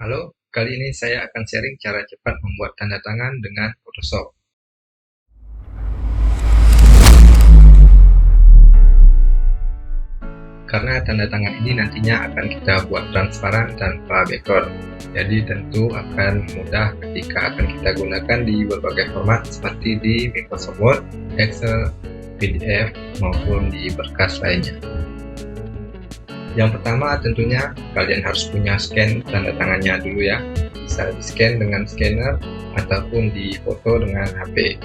Halo, kali ini saya akan sharing cara cepat membuat tanda tangan dengan Photoshop. Karena tanda tangan ini nantinya akan kita buat transparan tanpa background, jadi tentu akan mudah ketika akan kita gunakan di berbagai format seperti di Microsoft Word, Excel, PDF, maupun di berkas lainnya. Yang pertama tentunya kalian harus punya scan tanda tangannya dulu ya. Bisa di scan dengan scanner ataupun di foto dengan HP.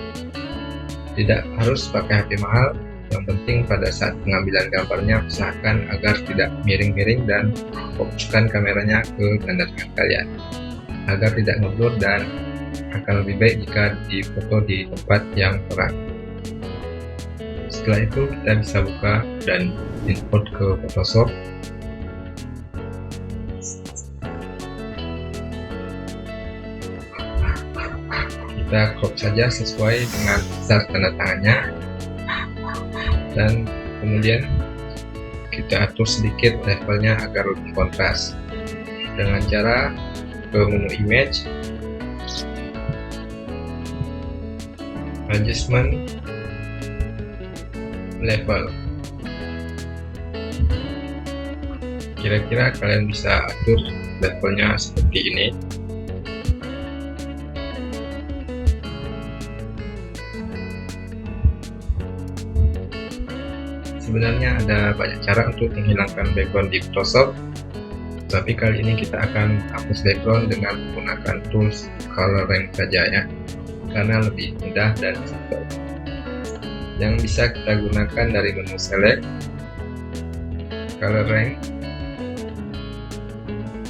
Tidak harus pakai HP mahal, yang penting pada saat pengambilan gambarnya usahakan agar tidak miring-miring dan fokuskan kameranya ke tanda tangan kalian agar tidak ngeblur, dan akan lebih baik jika difoto di tempat yang terang. Setelah itu kita bisa buka dan import ke Photoshop. Kita crop saja sesuai dengan besar tanda tangannya, dan kemudian kita atur sedikit levelnya agar lebih kontras dengan cara ke menu image, adjustment, level. Kira-kira kalian bisa atur levelnya seperti ini. Sebenarnya ada banyak cara untuk menghilangkan background di Photoshop, tapi kali ini kita akan hapus background dengan menggunakan tools color rank saja ya, karena lebih mudah dan simple. Yang bisa kita gunakan dari menu select, color rank,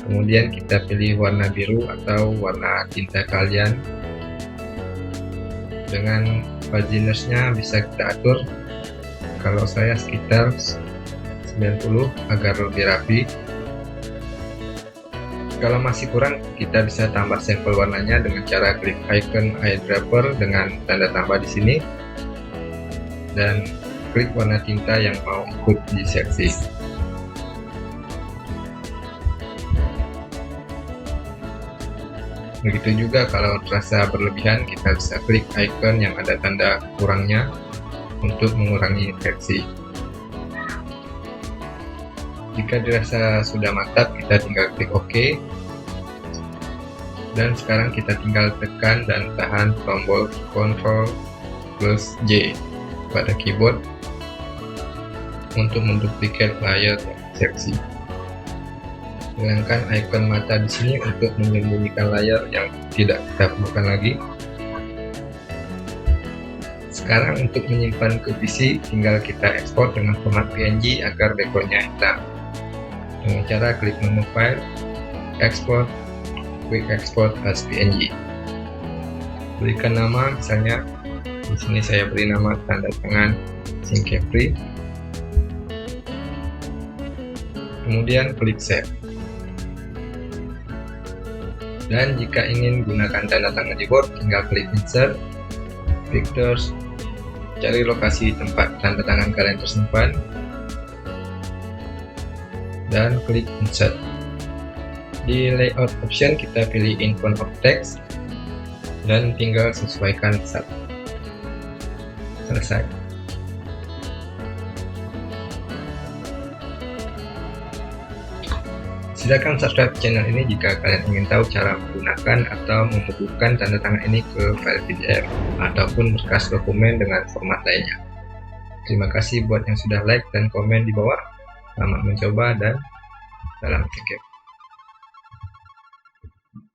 kemudian kita pilih warna biru atau warna tinta kalian. Dengan paginasnya bisa kita atur. Kalau saya sekitar 90 agar lebih rapi. Kalau masih kurang, kita bisa tambah sampel warnanya dengan cara klik icon eyedropper dengan tanda tambah di sini dan klik warna tinta yang mau ikut di seksi. Begitu juga kalau terasa berlebihan, kita bisa klik icon yang ada tanda kurangnya untuk mengurangi infeksi. Jika dirasa sudah mantap, kita tinggal klik OK, dan sekarang kita tinggal tekan dan tahan tombol Ctrl+J pada keyboard untuk menduplikat layar seksi. Hilangkan icon mata di sini untuk menyembunyikan layar yang tidak kita perlukan lagi. Sekarang untuk menyimpan ke PC, tinggal kita ekspor dengan format PNG agar backgroundnya hitam. Dengan cara klik menu File, Export, Quick Export as PNG. Berikan nama, misalnya di sini saya beri nama tanda tangan Syncapri. Kemudian klik Save. Dan jika ingin gunakan tanda tangan di Word, tinggal klik Insert, Pictures, cari lokasi tempat tanda tangan kalian tersimpan, dan klik Insert. Di Layout Option kita pilih Icon of Text, dan tinggal sesuaikan besar. Selesai. Silakan subscribe channel ini jika kalian ingin tahu cara menggunakan atau membukukan tanda tangan ini ke file PDF ataupun berkas dokumen dengan format lainnya. Terima kasih buat yang sudah like dan komen di bawah. Selamat mencoba dan salam Syncapri.